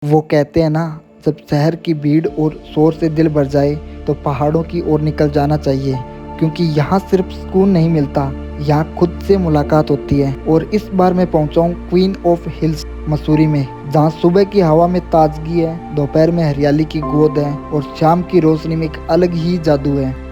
वो कहते हैं ना, जब शहर की भीड़ और शोर से दिल भर जाए तो पहाड़ों की ओर निकल जाना चाहिए, क्योंकि यहाँ सिर्फ सुकून नहीं मिलता, यहाँ खुद से मुलाकात होती है। और इस बार मैं पहुँचा हूँ क्वीन ऑफ हिल्स मसूरी में, जहाँ सुबह की हवा में ताजगी है, दोपहर में हरियाली की गोद है और शाम की रोशनी में एक अलग ही जादू है।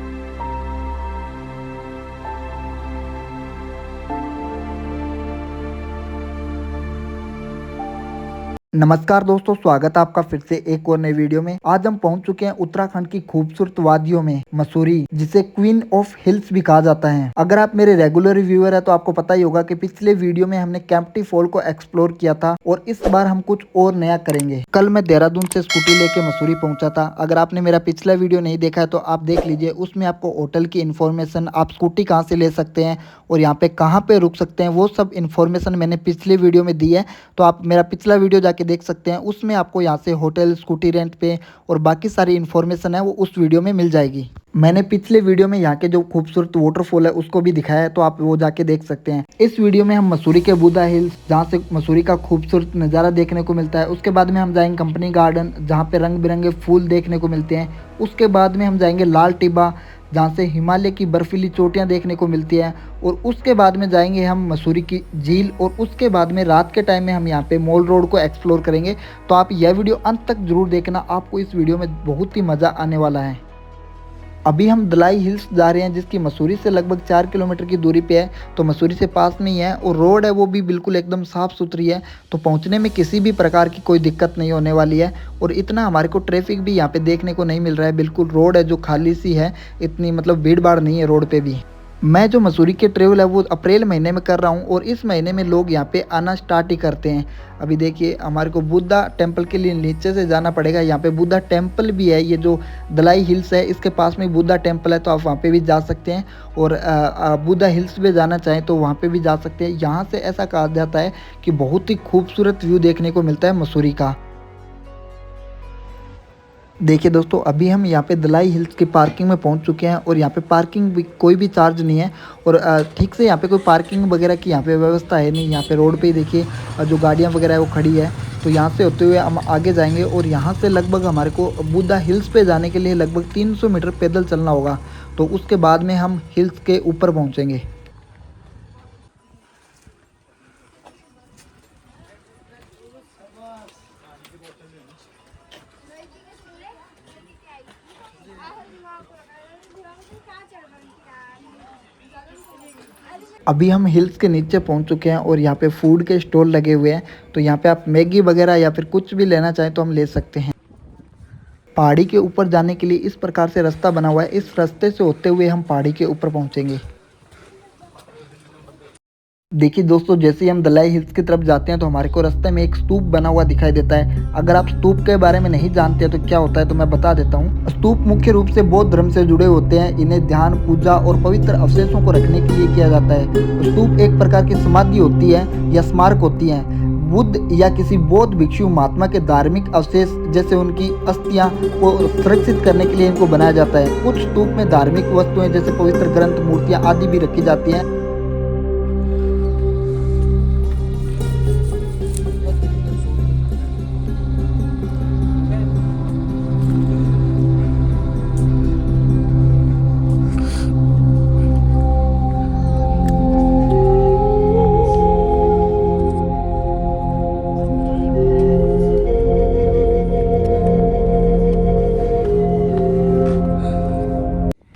नमस्कार दोस्तों, स्वागत है आपका फिर से एक और नई वीडियो में। आज हम पहुंच चुके हैं उत्तराखंड की खूबसूरत वादियों में मसूरी, जिसे क्वीन ऑफ हिल्स भी कहा जाता है। अगर आप मेरे रेगुलर रिव्यूअर है तो आपको पता ही होगा कि पिछले वीडियो में हमने कैंपटी फॉल को एक्सप्लोर किया था और इस बार हम कुछ और नया करेंगे। कल मैं देहरादून से स्कूटी लेके मसूरी पहुंचा था। अगर आपने मेरा पिछला वीडियो नहीं देखा है तो आप देख लीजिए, उसमें आपको होटल की इन्फॉर्मेशन, आप स्कूटी कहाँ से ले सकते हैं और यहाँ पे कहाँ पे रुक सकते हैं, वो सब इन्फॉर्मेशन मैंने पिछले वीडियो में दी है। तो आप मेरा पिछला वीडियो जाके देख सकते हैं, उसमें आपको यहाँ से होटल, स्कूटी रेंट पे और बाकी सारी इन्फॉर्मेशन है वो उस वीडियो में मिल जाएगी। मैंने पिछले वीडियो में यहाँ के जो खूबसूरत वाटरफॉल है उसको भी दिखाया है, तो आप वो जाके देख सकते हैं। इस वीडियो में हम मसूरी के बुधा हिल्स, जहाँ से मसूरी का खूबसूरत नज़ारा देखने को मिलता है, उसके बाद में हम जाएंगे कंपनी गार्डन, जहाँ पे रंग बिरंगे फूल देखने को मिलते हैं। उसके बाद में हम जाएंगे लाल टिब्बा, जहाँ से हिमालय की बर्फीली चोटियाँ देखने को मिलती हैं। और उसके बाद में जाएंगे हम मसूरी की झील, और उसके बाद में रात के टाइम में हम यहाँ पे मॉल रोड को एक्सप्लोर करेंगे। तो आप यह वीडियो अंत तक जरूर देखना, आपको इस वीडियो में बहुत ही मज़ा आने वाला है। अभी हम दलाई हिल्स जा रहे हैं, जिसकी मसूरी से लगभग 4 किलोमीटर की दूरी पे है, तो मसूरी से पास में ही है। और रोड है वो भी बिल्कुल एकदम साफ़ सुथरी है, तो पहुंचने में किसी भी प्रकार की कोई दिक्कत नहीं होने वाली है। और इतना हमारे को ट्रैफिक भी यहाँ पे देखने को नहीं मिल रहा है, बिल्कुल रोड है जो खाली सी है, इतनी मतलब भीड़ भाड़ नहीं है रोड पे भी। मैं जो मसूरी के ट्रेवल है वो अप्रैल महीने में कर रहा हूँ, और इस महीने में लोग यहाँ पे आना स्टार्ट ही करते हैं। अभी देखिए, हमारे को बुद्धा टेम्पल के लिए नीचे से जाना पड़ेगा। यहाँ पे बुद्धा टेम्पल भी है, ये जो दलाई हिल्स है इसके पास में बुद्धा टेम्पल है, तो आप वहाँ पे भी जा सकते हैं। और बुद्धा हिल्स पे जाना चाहें तो वहाँ पे भी जा सकते हैं। यहाँ से ऐसा कहा जाता है कि बहुत ही खूबसूरत व्यू देखने को मिलता है मसूरी का। देखिए दोस्तों, अभी हम यहाँ पे दलाई हिल्स की पार्किंग में पहुँच चुके हैं, और यहाँ पे पार्किंग भी कोई भी चार्ज नहीं है। और ठीक से यहाँ पे कोई पार्किंग वगैरह की यहाँ पे व्यवस्था है नहीं। यहाँ पे रोड पे ही देखिए जो गाड़ियाँ वगैरह है वो खड़ी है। तो यहाँ से होते हुए हम आगे जाएंगे, और यहाँ से लगभग हमारे को बुद्धा हिल्स पे जाने के लिए लगभग 300 मीटर पैदल चलना होगा। तो उसके बाद में हम हिल्स के ऊपर पहुँचेंगे। अभी हम हिल्स के नीचे पहुंच चुके हैं, और यहाँ पे फूड के स्टॉल लगे हुए हैं। तो यहाँ पे आप मैगी वगैरह या फिर कुछ भी लेना चाहें तो हम ले सकते हैं। पहाड़ी के ऊपर जाने के लिए इस प्रकार से रास्ता बना हुआ है, इस रास्ते से होते हुए हम पहाड़ी के ऊपर पहुंचेंगे। देखिए दोस्तों, जैसे ही हम दलाई हिल्स की तरफ जाते हैं तो हमारे को रास्ते में एक स्तूप बना हुआ दिखाई देता है। अगर आप स्तूप के बारे में नहीं जानते हैं तो क्या होता है तो मैं बता देता हूँ। स्तूप मुख्य रूप से बौद्ध धर्म से जुड़े होते हैं। इन्हें ध्यान, पूजा और पवित्र अवशेषों को रखने के लिए किया जाता है। स्तूप एक प्रकार की समाधि होती है या स्मारक होती है। बुद्ध या किसी बौद्ध भिक्षु महात्मा के धार्मिक अवशेष जैसे उनकी अस्थियां को सुरक्षित करने के लिए इनको बनाया जाता है। कुछ स्तूप में धार्मिक वस्तुएं जैसे पवित्र ग्रंथ, मूर्तियां आदि भी रखी जाती हैं।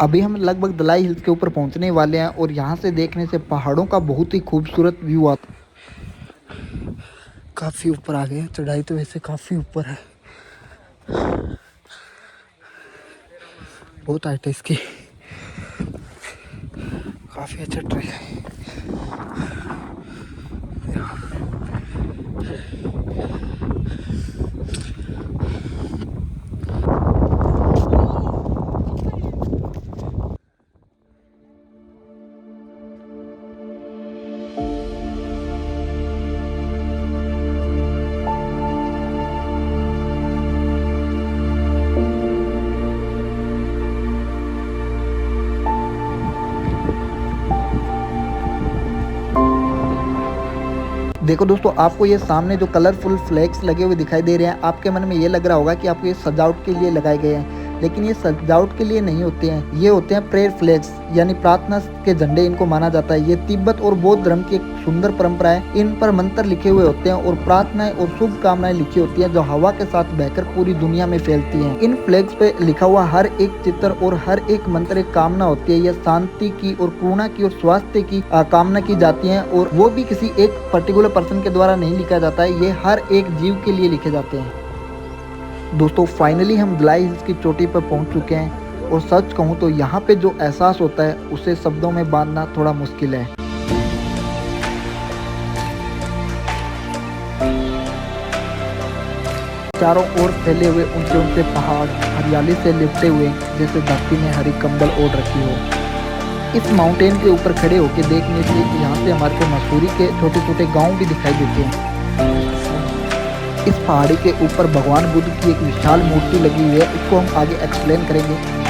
अभी हम लगभग दलाई हिल्स के ऊपर पहुंचने वाले हैं, और यहाँ से देखने से पहाड़ों का बहुत ही खूबसूरत व्यू आता है। काफ़ी ऊपर आ गए, चढ़ाई तो वैसे काफ़ी ऊपर है, बहुत हाइट है इसकी, काफ़ी अच्छा ट्रैक है। देखो दोस्तों, आपको ये सामने जो कलरफुल फ्लैग्स लगे हुए दिखाई दे रहे हैं, आपके मन में ये लग रहा होगा कि आपको ये सजावट के लिए लगाए गए हैं, लेकिन ये सजावट के लिए नहीं होते हैं। ये होते हैं प्रेयर फ्लैग्स, यानी प्रार्थना के झंडे इनको माना जाता है। ये तिब्बत और बौद्ध धर्म की एक सुंदर परंपरा है। इन पर मंत्र लिखे हुए होते हैं और प्रार्थनाएं और शुभकामनाएं लिखी होती हैं, जो हवा के साथ बहकर पूरी दुनिया में फैलती हैं। इन फ्लैग्स पे लिखा हुआ हर एक चित्र और हर एक मंत्र एक कामना होती है। यह शांति की और करुणा की और स्वास्थ्य की कामना की जाती है, और वो भी किसी एक पर्टिकुलर पर्सन के द्वारा नहीं लिखा जाता है। ये हर एक जीव के लिए लिखे जाते हैं। दोस्तों, फाइनली हम दलाई हिल्स की चोटी पर पहुंच चुके हैं, और सच कहूं तो यहाँ पे जो एहसास होता है उसे शब्दों में बांधना थोड़ा मुश्किल है। चारों ओर फैले हुए ऊंचे ऊंचे पहाड़ हरियाली से लिपटे हुए, जैसे धरती में हरी कंबल ओढ़ रखी हो। इस माउंटेन के ऊपर खड़े होकर देखने से यहाँ से हमारे को मसूरी के छोटे छोटे गांव भी दिखाई देते हैं। इस पहाड़ी के ऊपर भगवान बुद्ध की एक विशाल मूर्ति लगी हुई है, इसको हम आगे एक्सप्लेन करेंगे।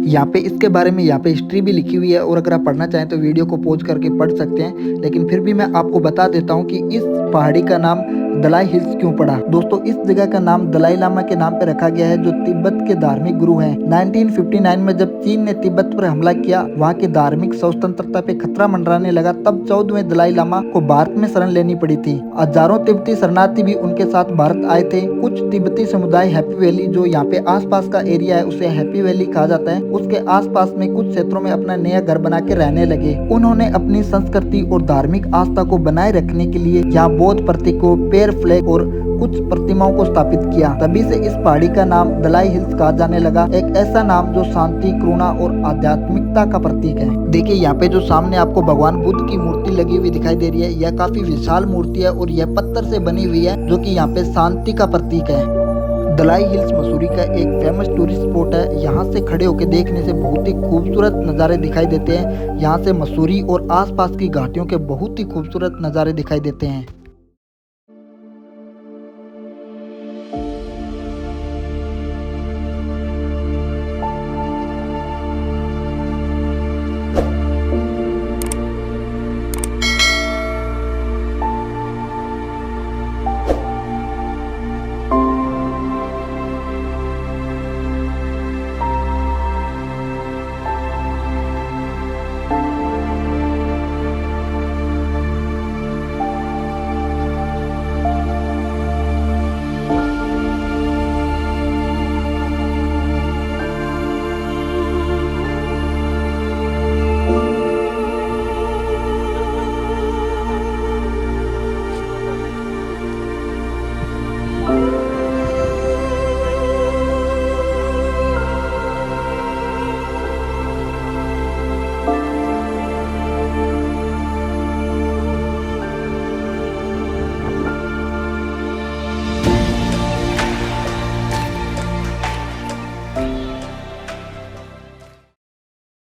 यहाँ पे इसके बारे में यहाँ पे हिस्ट्री भी लिखी हुई है, और अगर आप पढ़ना चाहें तो वीडियो को पॉज करके पढ़ सकते हैं, लेकिन फिर भी मैं आपको बता देता हूँ कि इस पहाड़ी का नाम दलाई हिल्स क्यों पड़ा। दोस्तों, इस जगह का नाम दलाई लामा के नाम पे रखा गया है, जो तिब्बत के धार्मिक गुरु हैं। 1959 में जब चीन ने तिब्बत पर हमला किया, वहाँ की धार्मिक स्वतंत्रता पे खतरा मंडराने लगा, तब 14वें दलाई लामा को भारत में शरण लेनी पड़ी थी। हजारों तिब्बती शरणार्थी भी उनके साथ भारत आए थे। कुछ तिब्बती समुदाय हैप्पी वैली, जो यहाँ पे आसपास का एरिया है, उसे हैप्पी वैली कहा जाता है, उसके आसपास में कुछ क्षेत्रों में अपना नया घर बना के रहने लगे। उन्होंने अपनी संस्कृति और धार्मिक आस्था को बनाए रखने के लिए यहाँ बौद्ध प्रतीकों, पेयर फ्लैग और कुछ प्रतिमाओं को स्थापित किया। तभी से इस पहाड़ी का नाम दलाई हिल्स कहा जाने लगा, एक ऐसा नाम जो शांति, करुणा और आध्यात्मिकता का प्रतीक है। देखिए, यहाँ पे जो सामने आपको भगवान बुद्ध की मूर्ति लगी हुई दिखाई दे रही है, यह काफी विशाल मूर्ति है, और यह पत्थर से बनी हुई है, जो कि यहाँ पे शांति का प्रतीक है। दलाई हिल्स मसूरी का एक फेमस टूरिस्ट स्पॉट है। यहाँ से खड़े होकर देखने से बहुत ही खूबसूरत नज़ारे दिखाई देते हैं। यहाँ से मसूरी और आसपास की घाटियों के बहुत ही खूबसूरत नज़ारे दिखाई देते हैं।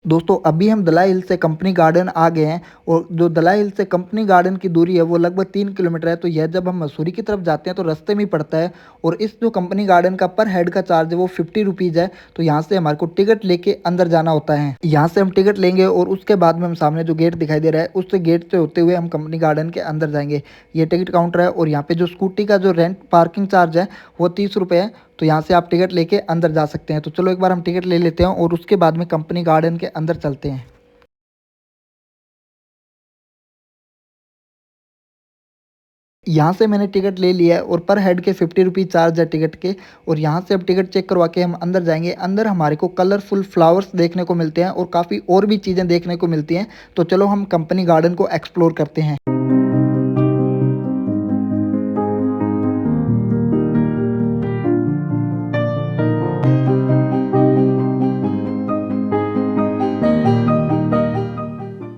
दोस्तों, अभी हम दलाई हिल से कंपनी गार्डन आ गए हैं, और जो दलाई हिल से कंपनी गार्डन की दूरी है वो लगभग 3 किलोमीटर है। तो यह जब हम मसूरी की तरफ जाते हैं तो रास्ते में ही पड़ता है, और इस जो कंपनी गार्डन का पर हेड का चार्ज है वो 50 रुपीज़ है। तो यहाँ से हमारे को टिकट लेके अंदर जाना होता है। यहाँ से हम टिकट लेंगे, और उसके बाद में हम सामने जो गेट दिखाई दे रहा है, उस गेट से होते हुए हम कंपनी गार्डन के अंदर जाएंगे। ये टिकट काउंटर है, और यहाँ पे जो स्कूटी का जो रेंट पार्किंग चार्ज है वो 30 रुपये है। तो यहाँ से आप टिकट लेके अंदर जा सकते हैं। तो चलो एक बार हम टिकट ले लेते हैं, और उसके बाद में कंपनी गार्डन के अंदर चलते हैं। यहाँ से मैंने टिकट ले लिया है, और पर हेड के 50 रुपीज़ चार्ज है टिकट के। और यहाँ से अब टिकट चेक करवा के हम अंदर जाएंगे। अंदर हमारे को कलरफुल फ्लावर्स देखने को मिलते हैं, और काफ़ी और भी चीज़ें देखने को मिलती हैं। तो चलो हम कंपनी गार्डन को एक्सप्लोर करते हैं।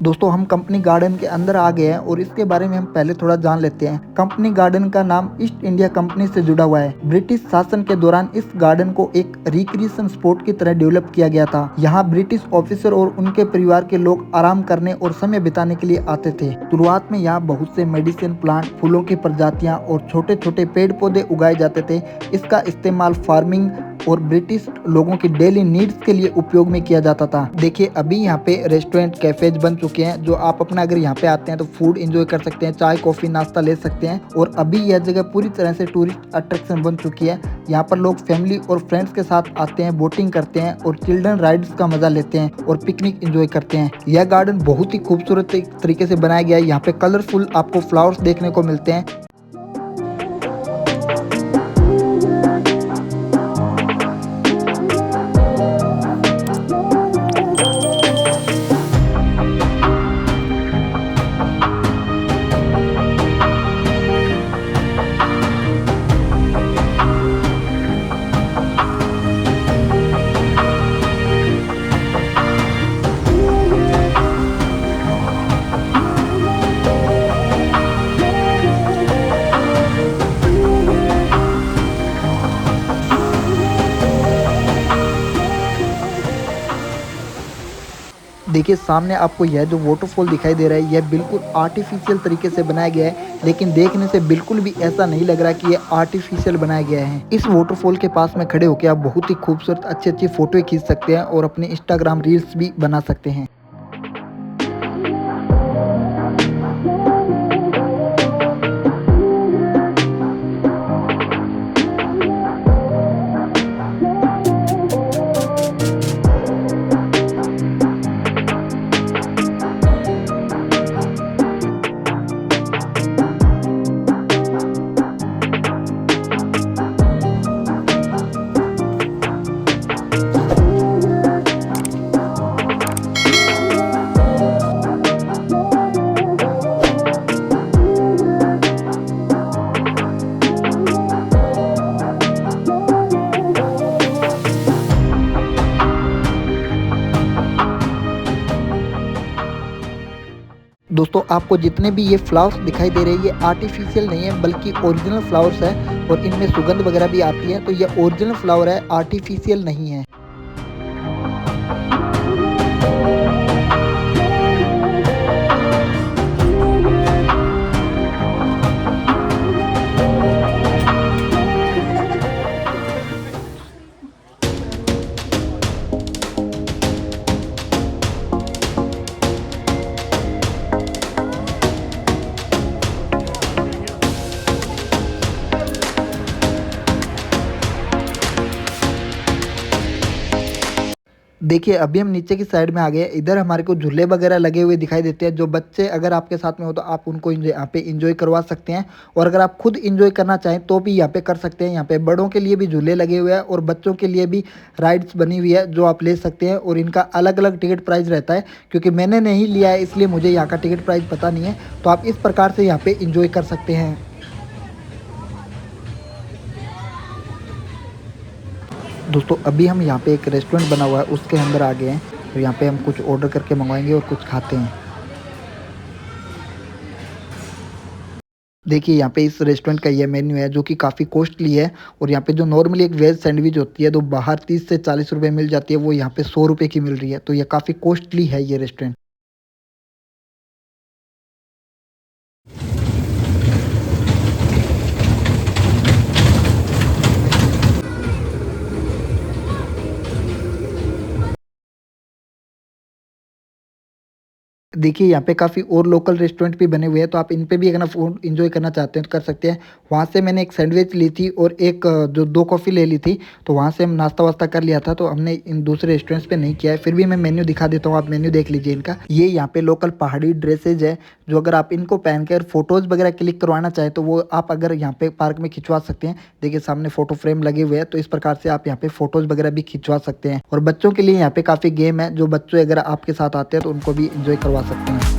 दोस्तों, हम कंपनी गार्डन के अंदर आ गए हैं और इसके बारे में हम पहले थोड़ा जान लेते हैं। कंपनी गार्डन का नाम ईस्ट इंडिया कंपनी से जुड़ा हुआ है। ब्रिटिश शासन के दौरान इस गार्डन को एक रिक्रिएशन स्पॉट की तरह डेवलप किया गया था। यहाँ ब्रिटिश ऑफिसर और उनके परिवार के लोग आराम करने और समय बिताने के लिए आते थे। शुरुआत में यहाँ बहुत से मेडिसिन प्लांट, फूलों की प्रजातियां और छोटे छोटे पेड़ पौधे उगाए जाते थे। इसका इस्तेमाल फार्मिंग और ब्रिटिश लोगों की डेली नीड्स के लिए उपयोग में किया जाता था। देखिए अभी यहाँ पे रेस्टोरेंट, कैफेज बन चुके हैं जो आप अपना अगर यहाँ पे आते हैं तो फूड एंजॉय कर सकते हैं, चाय कॉफी नाश्ता ले सकते हैं। और अभी यह जगह पूरी तरह से टूरिस्ट अट्रैक्शन बन चुकी है। यहाँ पर लोग फैमिली और फ्रेंड्स के साथ आते हैं, बोटिंग करते हैं और चिल्ड्रन राइड्स का मजा लेते हैं और पिकनिक एंजॉय करते हैं। यह गार्डन बहुत ही खूबसूरत तरीके से बनाया गया है। यहाँ पे कलरफुल आपको फ्लावर्स देखने को मिलते हैं। देखिए सामने आपको यह जो वाटरफॉल दिखाई दे रहा है यह बिल्कुल आर्टिफिशियल तरीके से बनाया गया है, लेकिन देखने से बिल्कुल भी ऐसा नहीं लग रहा कि यह आर्टिफिशियल बनाया गया है। इस वाटरफॉल के पास में खड़े होकर आप बहुत ही खूबसूरत अच्छी अच्छी फोटो खींच सकते हैं और अपने इंस्टाग्राम रील्स भी बना सकते हैं। दोस्तों आपको जितने भी ये फ्लावर्स दिखाई दे रहे हैं ये आर्टिफिशियल नहीं है बल्कि ओरिजिनल फ्लावर्स है और इनमें सुगंध वगैरह भी आती है, तो ये ओरिजिनल फ्लावर है, आर्टिफिशियल नहीं है। देखिए अभी हम नीचे की साइड में आ गए। इधर हमारे को झूले वगैरह लगे हुए दिखाई देते हैं। जो बच्चे अगर आपके साथ में हो तो आप उनको यहाँ पे इंजॉय करवा सकते हैं, और अगर आप खुद इंजॉय करना चाहें तो भी यहाँ पे कर सकते हैं। यहाँ पे बड़ों के लिए भी झूले लगे हुए हैं और बच्चों के लिए भी राइड्स बनी हुई है जो आप ले सकते हैं, और इनका अलग अलग टिकट प्राइस रहता है। क्योंकि मैंने नहीं लिया है इसलिए मुझे यहाँ का टिकट प्राइस पता नहीं है, तो आप इस प्रकार से यहाँ पे इंजॉय कर सकते हैं। दोस्तों अभी हम यहाँ पे एक रेस्टोरेंट बना हुआ है उसके अंदर आ गए हैं, तो यहाँ पे हम कुछ ऑर्डर करके मंगवाएंगे और कुछ खाते हैं। देखिए यहाँ पे इस रेस्टोरेंट का ये मेन्यू है जो कि काफ़ी कॉस्टली है, और यहाँ पे जो नॉर्मली एक वेज सैंडविच होती है तो बाहर 30 से 40 रुपए मिल जाती है, वो यहाँ पे 100 रुपए की मिल रही है। तो ये काफ़ी कॉस्टली है ये रेस्टोरेंट। देखिए यहाँ पे काफ़ी और लोकल रेस्टोरेंट भी बने हुए हैं, तो आप इन पे भी अगर फूड एंजॉय करना चाहते हैं तो कर सकते हैं। वहाँ से मैंने एक सैंडविच ली थी और एक जो 2 कॉफ़ी ले ली थी, तो वहाँ से हम नाश्ता वास्ता कर लिया था, तो हमने इन दूसरे रेस्टोरेंट्स पे नहीं किया है। फिर भी मैं मेन्यू दिखा देता हूँ, आप मेन्यू देख लीजिए इनका। ये यहाँ पे लोकल पहाड़ी ड्रेसेज है जो अगर आप इनको पहन कर फोटोज़ वगैरह क्लिक करवाना चाहें तो वो आप अगर यहाँ पे पार्क में खिंचवा सकते हैं। देखिए सामने फोटो फ्रेम लगे हुए हैं, तो इस प्रकार से आप यहाँ पे फोटोज़ वगैरह भी खिंचवा सकते हैं। और बच्चों के लिए यहाँ पे काफ़ी गेम है, जो बच्चे अगर आपके साथ आते हैं तो उनको भी इंजॉय करवा सकते हैं।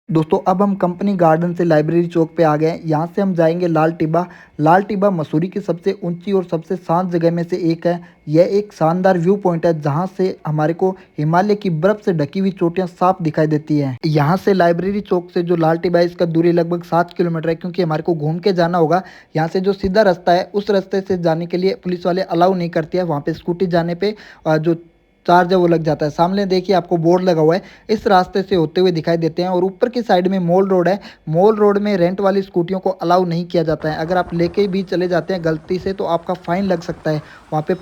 दोस्तों अब हम कंपनी गार्डन से लाइब्रेरी चौक पे आ गए हैं। यहाँ से हम जाएंगे लाल टिब्बा। लाल टिब्बा मसूरी की सबसे ऊंची और सबसे शांत जगह में से एक है। यह एक शानदार व्यू पॉइंट है जहाँ से हमारे को हिमालय की बर्फ से ढकी हुई चोटियाँ साफ दिखाई देती हैं। यहाँ से लाइब्रेरी चौक से जो लाल टिब्बा है इसका दूरी लगभग 7 किलोमीटर है, क्योंकि हमारे को घूम के जाना होगा। यहाँ से जो सीधा रास्ता है उस रास्ते से जाने के लिए पुलिस वाले अलाउ नहीं करते हैं। वहाँ पे स्कूटी जाने पे जो चार्ज है वो लग जाता है। सामने देखिए आपको बोर्ड लगा हुआ है, इस रास्ते से होते हुए दिखाई देते हैं। और ऊपर की साइड में मॉल रोड है। मॉल रोड में रेंट वाली स्कूटियों को अलाउ नहीं किया जाता है। अगर आप लेके भी चले जाते हैं गलती से तो आपका फ़ाइन लग सकता है वहाँ पे।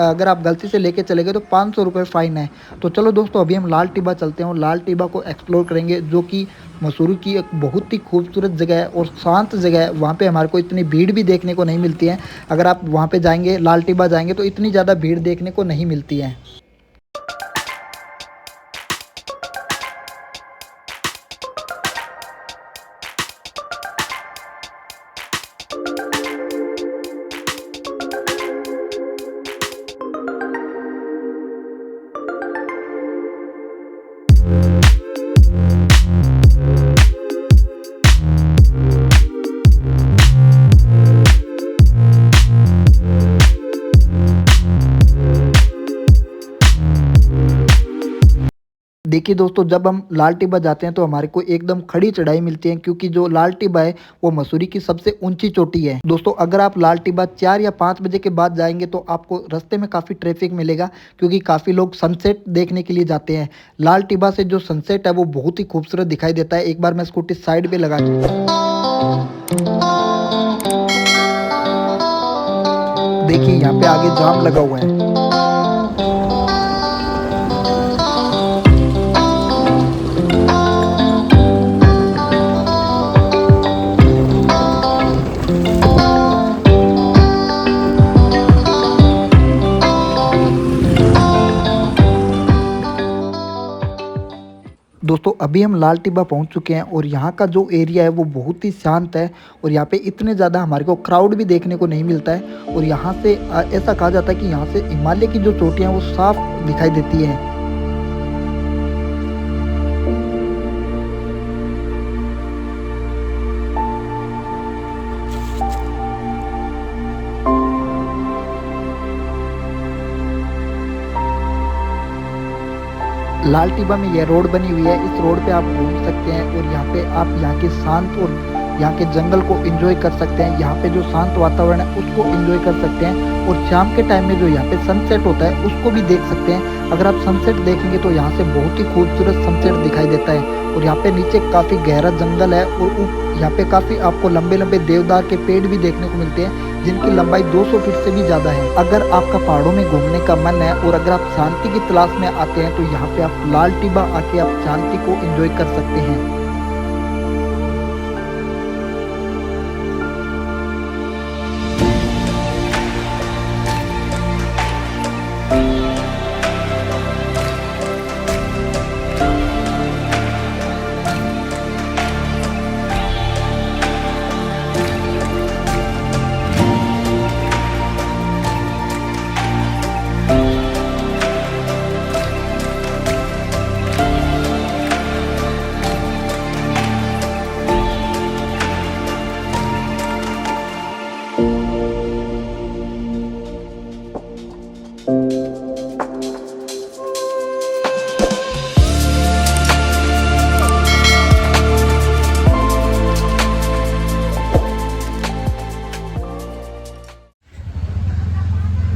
अगर आप गलती से लेके चले गए तो 500 रुपये फ़ाइन है। तो चलो दोस्तों अभी हम लाल टिब्बा चलते हैं और लाल टिब्बा को एक्सप्लोर करेंगे, जो कि मसूरी की एक बहुत ही खूबसूरत जगह है और शांत जगह है। वहाँ पे हमारे को इतनी भीड़ भी देखने को नहीं मिलती है। अगर आप वहाँ पे जाएंगे, लाल टिब्बा जाएंगे, तो इतनी ज़्यादा भीड़ देखने को नहीं मिलती है। देखिए दोस्तों जब हम लाल टिब्बा जाते हैं तो हमारे को एकदम खड़ी चढ़ाई मिलती है, क्योंकि जो लाल टिब्बा है वो मसूरी की सबसे ऊंची चोटी है। दोस्तों अगर आप लाल टिब्बा 4 या 5 बजे के बाद जाएंगे तो आपको रास्ते में काफ़ी ट्रैफिक मिलेगा, क्योंकि काफ़ी लोग सनसेट देखने के लिए जाते हैं। लाल टिब्बा से जो सनसेट है वो बहुत ही खूबसूरत दिखाई देता है। एक बार मैं स्कूटी साइड पे लगा देखिए यहाँ पे आगे जाम लगा हुआ है। दोस्तों अभी हम लाल टिब्बा पहुंच चुके हैं और यहाँ का जो एरिया है वो बहुत ही शांत है। और यहाँ पे इतने ज़्यादा हमारे को क्राउड भी देखने को नहीं मिलता है। और यहाँ से ऐसा कहा जाता है कि यहाँ से हिमालय की जो चोटियाँ वो साफ दिखाई देती हैं। लाल टिब्बा में यह रोड बनी हुई है, इस रोड पे आप घूम सकते हैं और यहाँ पे आप यहाँ के शांत और यहाँ के जंगल को एंजॉय कर सकते हैं। यहाँ पे जो शांत वातावरण है उसको एंजॉय कर सकते हैं। और शाम के टाइम में जो यहाँ पे सनसेट होता है उसको भी देख सकते हैं। अगर आप सनसेट देखेंगे तो यहाँ से बहुत ही खूबसूरत सनसेट दिखाई देता है। और यहाँ पे नीचे काफ़ी गहरा जंगल है और यहाँ पे काफ़ी आपको लंबे लंबे देवदार के पेड़ भी देखने को मिलते हैं, जिनकी लंबाई 200 फीट से भी ज़्यादा है। अगर आपका पहाड़ों में घूमने का मन है और अगर आप शांति की तलाश में आते हैं तो यहाँ पे आप लाल टिब्बा आके आप शांति को एंजॉय कर सकते हैं।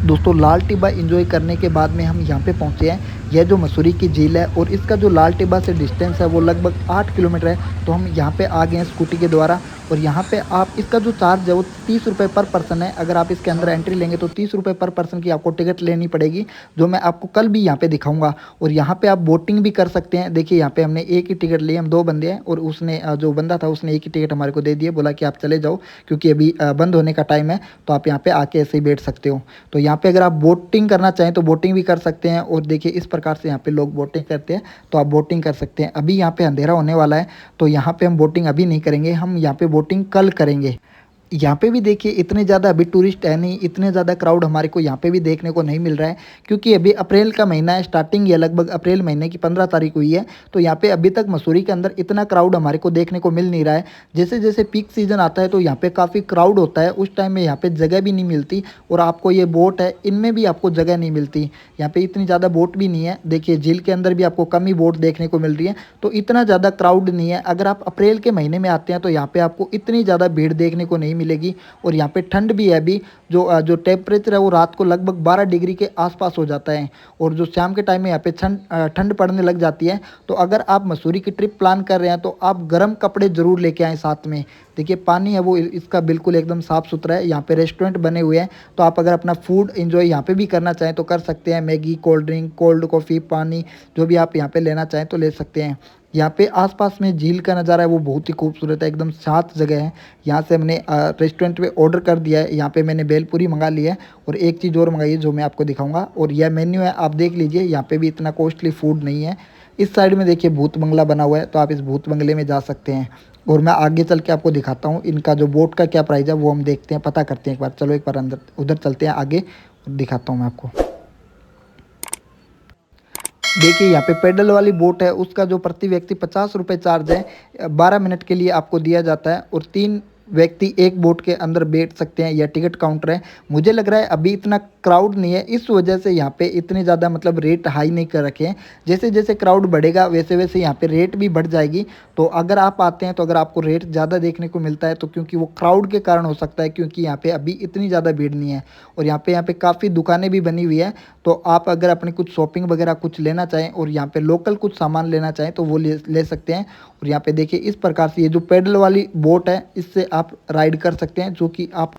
दोस्तों लाल टिब्बा एंजॉय करने के बाद में हम यहाँ पे पहुँचे हैं। यह जो मसूरी की झील है और इसका जो लाल टिब्बा से डिस्टेंस है वो लगभग 8 किलोमीटर है। तो हम यहाँ पे आ गए हैं स्कूटी के द्वारा। और यहाँ पे आप इसका जो चार्ज है वो 30 रुपये पर पर्सन है। अगर आप इसके अंदर एंट्री लेंगे तो 30 रुपये पर पर्सन की आपको टिकट लेनी पड़ेगी, जो मैं आपको कल भी यहाँ पे दिखाऊंगा। और यहाँ पे आप बोटिंग भी कर सकते हैं। देखिए यहाँ पे हमने एक ही टिकट ली, हम 2 बंदे हैं और उसने जो बंदा था उसने एक ही टिकट हमारे को दे दिया, बोला कि आप चले जाओ क्योंकि अभी बंद होने का टाइम है, तो आप यहाँ पे आके ऐसे ही बैठ सकते हो। तो यहाँ पे अगर आप बोटिंग करना चाहें तो बोटिंग भी कर सकते हैं। और देखिए इस प्रकार से यहाँ पे लोग बोटिंग करते हैं, तो आप बोटिंग कर सकते हैं। अभी यहाँ पे अंधेरा होने वाला है तो यहाँ पे हम बोटिंग अभी नहीं करेंगे, हम यहाँ पे बोटिंग कल करेंगे। यहाँ पे भी देखिए इतने ज़्यादा अभी टूरिस्ट है नहीं, इतने ज़्यादा क्राउड हमारे को यहाँ पे भी देखने को नहीं मिल रहा है, क्योंकि अभी अप्रैल का महीना है, स्टार्टिंग है, लगभग अप्रैल महीने की 15 तारीख हुई है। तो यहाँ पे अभी तक मसूरी के अंदर इतना क्राउड हमारे को देखने को मिल नहीं रहा है। जैसे जैसे पीक सीजन आता है तो यहाँ पे काफ़ी क्राउड होता है, उस टाइम में यहाँ पे जगह भी नहीं मिलती। और आपको ये बोट है, इनमें भी आपको जगह नहीं मिलती। यहाँ पे इतनी ज़्यादा बोट भी नहीं है, देखिए झील के अंदर भी आपको कम ही बोट देखने को मिल रही है, तो इतना ज़्यादा क्राउड नहीं है। अगर आप अप्रैल के महीने में आते हैं तो यहाँ पे आपको इतनी ज़्यादा भीड़ देखने को नहीं मिलेगी। और यहाँ पे ठंड भी है अभी, जो टेम्परेचर है वो रात को लगभग 12 डिग्री के आसपास हो जाता है। और जो शाम के टाइम में यहाँ पे ठंड पड़ने लग जाती है। तो अगर आप मसूरी की ट्रिप प्लान कर रहे हैं तो आप गर्म कपड़े ज़रूर लेके आएँ साथ में। देखिए पानी है वो इसका बिल्कुल एकदम साफ़ सुथरा है। यहाँ पे रेस्टोरेंट बने हुए हैं, तो आप अगर अपना फूड एंजॉय यहाँ पे भी करना चाहें तो कर सकते हैं। Maggi, cold drink, cold coffee, पानी, जो भी आप यहाँ पे लेना चाहें तो ले सकते हैं। यहाँ पे आसपास में झील का नज़ारा है वो बहुत ही खूबसूरत है, एकदम शांत जगह है। यहाँ से हमने रेस्टोरेंट पे ऑर्डर कर दिया है। यहाँ पे मैंने भेलपूरी मंगा ली है और एक चीज़ और मंगाई है जो मैं आपको दिखाऊंगा। और यह मेन्यू है, आप देख लीजिए। यहाँ पे भी इतना कॉस्टली फूड नहीं है। इस साइड में देखिए भूत बंगला बना हुआ है, तो आप इस भूत बंगले में जा सकते हैं। और मैं आगे चल के आपको दिखाता हूँ इनका जो बोट का क्या प्राइस है वो हम देखते हैं, पता करते हैं एक बार। चलो एक बार अंदर उधर चलते हैं आगे और दिखाता हूँ मैं आपको। देखिए यहाँ पे पेडल वाली बोट है, उसका जो प्रति व्यक्ति 50 रुपये चार्ज है। 12 मिनट के लिए आपको दिया जाता है और 3 व्यक्ति एक बोट के अंदर बैठ सकते हैं। यह टिकट काउंटर है। मुझे लग रहा है अभी इतना क्राउड नहीं है, इस वजह से यहाँ पे इतने ज़्यादा मतलब रेट हाई नहीं कर रखे हैं। जैसे जैसे क्राउड बढ़ेगा वैसे वैसे यहाँ पे रेट भी बढ़ जाएगी। तो अगर आप आते हैं तो अगर आपको रेट ज़्यादा देखने को मिलता है तो क्योंकि वो क्राउड के कारण हो सकता है, क्योंकि यहाँ पे अभी इतनी ज़्यादा भीड़ नहीं है। और यहाँ पे काफ़ी दुकानें भी बनी हुई है, तो आप अगर अपनी कुछ शॉपिंग वगैरह कुछ लेना चाहें और यहाँ पे लोकल कुछ सामान लेना चाहें तो वो ले सकते हैं। और यहाँ पे देखिए इस प्रकार से ये जो पैडल वाली बोट है इससे आप राइड कर सकते हैं, जो कि आप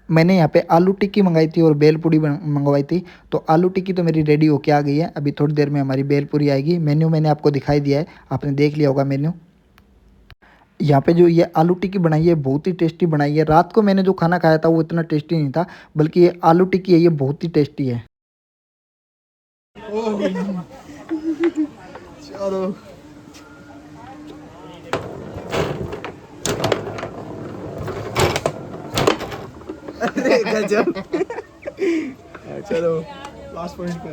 मैंने यहाँ पे आलू टिक्की मंगाई थी और भेलपूरी मंगवाई थी। तो आलू टिक्की तो मेरी रेडी होके आ गई है, अभी थोड़ी देर में हमारी भेलपूरी आएगी। मेन्यू मैंने आपको दिखाई दिया है, आपने देख लिया होगा मेन्यू। यहाँ पे जो ये आलू टिक्की बनाई है बहुत ही टेस्टी बनाई है। रात को मैंने जो खाना खाया था वो इतना टेस्टी नहीं था, बल्कि ये आलू टिक्की है ये बहुत ही टेस्टी है। चलो अरे गजब। चलो लास्ट पॉइंट पे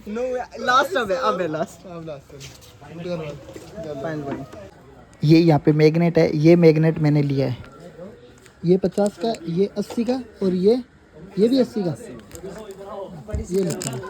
नो लास्ट अब है लास्ट अब लास्ट फाइनल पॉइंट। ये यहाँ पे मैग्नेट है, ये मैग्नेट मैंने लिया है। ये 50 का, ये 80 का और ये भी 80 का। ये लेते हैं।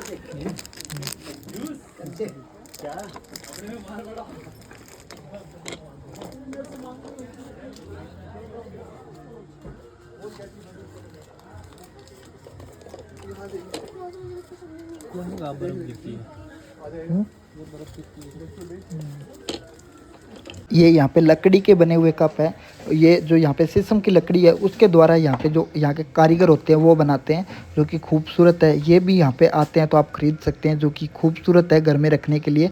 ये यहाँ पे लकड़ी के बने हुए कप है। ये जो यहाँ पे शीशम की लकड़ी है उसके द्वारा यहाँ पे जो यहाँ के कारीगर होते हैं वो बनाते हैं, जो कि खूबसूरत है। ये भी यहाँ पे आते हैं तो आप खरीद सकते हैं, जो कि खूबसूरत है घर में रखने के लिए।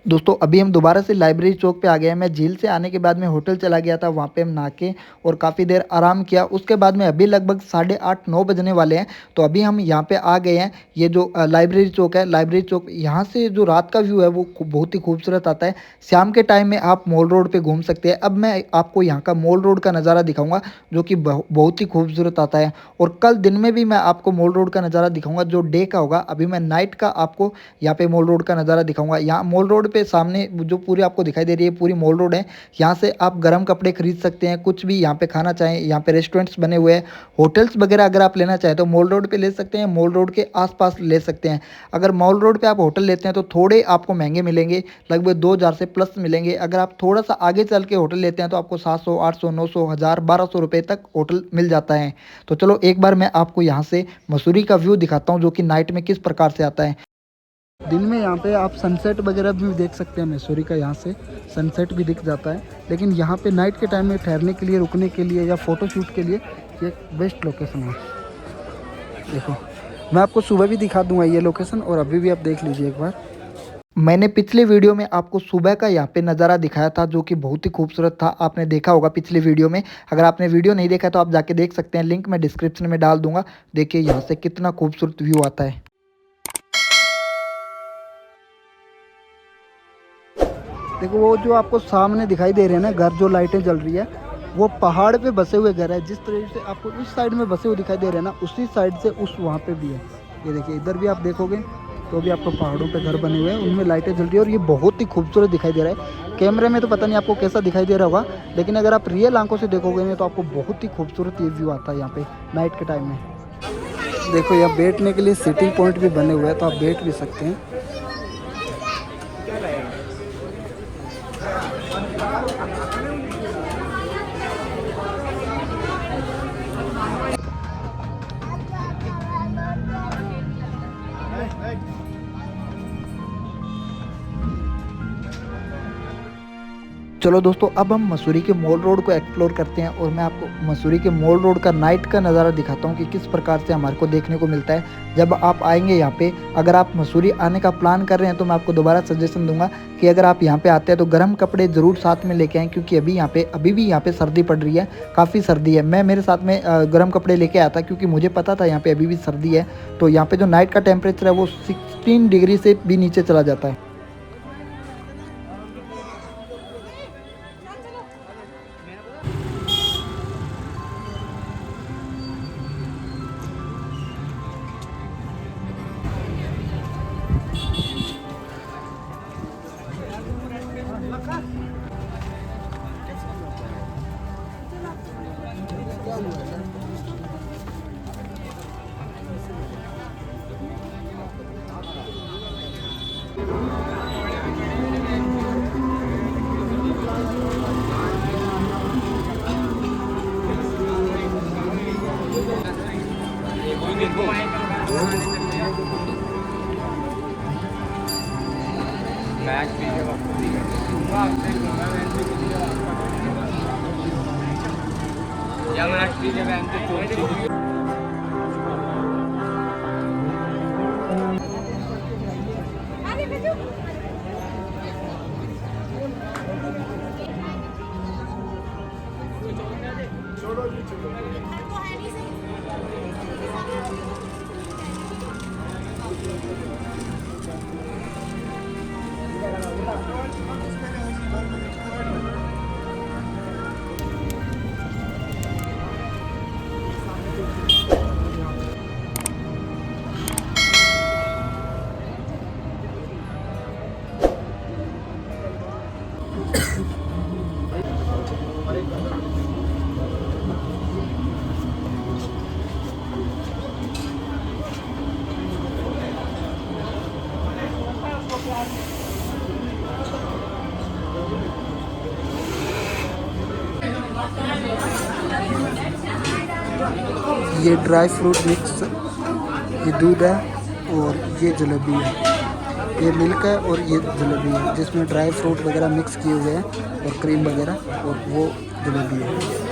दोस्तों अभी हम दोबारा से लाइब्रेरी चौक पे आ गए हैं। मैं झील से आने के बाद में होटल चला गया था, वहाँ पे हम नहा के और काफ़ी देर आराम किया। उसके बाद में अभी लगभग 8:30-9 बजने वाले हैं, तो अभी हम यहाँ पे आ गए हैं। ये जो लाइब्रेरी चौक है, लाइब्रेरी चौक, यहाँ से जो रात का व्यू है वो बहुत ही खूबसूरत आता है। शाम के टाइम में आप मॉल रोड पर घूम सकते हैं। अब मैं आपको यहाँ का मॉल रोड का नज़ारा दिखाऊँगा, जो कि बहुत ही खूबसूरत आता है। और कल दिन में भी मैं आपको मॉल रोड का नज़ारा दिखाऊँगा जो डे का होगा। अभी मैं नाइट का आपको यहाँ पे मॉल रोड का नज़ारा दिखाऊँगा। यहाँ मॉल रोड पे सामने जो पूरी आपको दिखाई दे रही है पूरी मॉल रोड है। यहाँ से आप गर्म कपड़े खरीद सकते हैं, कुछ भी यहाँ पे खाना चाहें। यहाँ पे रेस्टोरेंट्स बने हुए हैं, होटल्स वगैरह अगर आप लेना चाहें तो मॉल रोड पे ले सकते हैं, मॉल रोड के आसपास ले सकते हैं। अगर मॉल रोड पे आप होटल लेते हैं तो थोड़े आपको महंगे मिलेंगे, लगभग 2000 से प्लस मिलेंगे। अगर आप थोड़ा सा आगे चल के होटल लेते हैं तो आपको 700, 800, 900, 1000, 1200 रुपये तक होटल मिल जाता है। तो चलो एक बार मैं आपको यहाँ से मसूरी का व्यू दिखाता हूँ, जो कि नाइट में किस प्रकार से आता है। दिन में यहाँ पे आप सनसेट वगैरह भी देख सकते हैं। मसूरी का यहाँ से सनसेट भी दिख जाता है, लेकिन यहाँ पे नाइट के टाइम में ठहरने के लिए, रुकने के लिए या फ़ोटो शूट के लिए ये बेस्ट लोकेशन है। देखो मैं आपको सुबह भी दिखा दूंगा ये लोकेशन, और अभी भी आप देख लीजिए एक बार। मैंने पिछले वीडियो में आपको सुबह का यहाँ पे नज़ारा दिखाया था, जो कि बहुत ही खूबसूरत था। आपने देखा होगा पिछले वीडियो में। अगर आपने वीडियो नहीं देखा तो आप जाके देख सकते हैं, लिंक मैं डिस्क्रिप्शन में डाल दूंगा। देखिए यहाँ से कितना खूबसूरत व्यू आता है। देखो वो जो आपको सामने दिखाई दे रहे हैं ना घर, जो लाइटें जल रही है, वो पहाड़ पे बसे हुए घर है। जिस तरीके से आपको इस साइड में बसे हुए दिखाई दे रहे हैं ना, उसी साइड से उस वहाँ पे भी है। ये देखिए इधर भी आप देखोगे तो भी आपको पहाड़ों पे घर बने हुए हैं, उनमें लाइटें जल रही है और ये बहुत ही खूबसूरत दिखाई दे रहा है। कैमरे में तो पता नहीं आपको कैसा दिखाई दे रहा होगा, लेकिन अगर आप रियल आंखों से देखोगे ना तो आपको बहुत ही खूबसूरत ये व्यू आता है यहाँ पे नाइट के टाइम में। देखो यहाँ बैठने के लिए सिटिंग पॉइंट भी बने हुए हैं, तो आप बैठ भी सकते हैं। चलो दोस्तों, अब हम मसूरी के मॉल रोड को एक्सप्लोर करते हैं और मैं आपको मसूरी के मॉल रोड का नाइट का नज़ारा दिखाता हूँ कि किस प्रकार से हमारे को देखने को मिलता है जब आप आएंगे यहाँ पे। अगर आप मसूरी आने का प्लान कर रहे हैं तो मैं आपको दोबारा सजेशन दूंगा कि अगर आप यहाँ पे आते हैं तो गर्म कपड़े ज़रूर साथ में लेके आएँ, क्योंकि अभी भी यहाँ पे सर्दी पड़ रही है, काफ़ी सर्दी है। मैं मेरे साथ में गर्म कपड़े लेके आया था क्योंकि मुझे पता था यहाँ पे अभी भी सर्दी है। तो यहाँ पे जो नाइट का टेम्परेचर है वो 16 डिग्री से भी नीचे चला जाता है। ये ड्राई फ्रूट मिक्स, ये दूध है और ये जलेबी है, ये मिल्क है और ये जलेबी है जिसमें ड्राई फ्रूट वगैरह मिक्स किए हुए हैं और क्रीम वगैरह, और वो जलेबी है।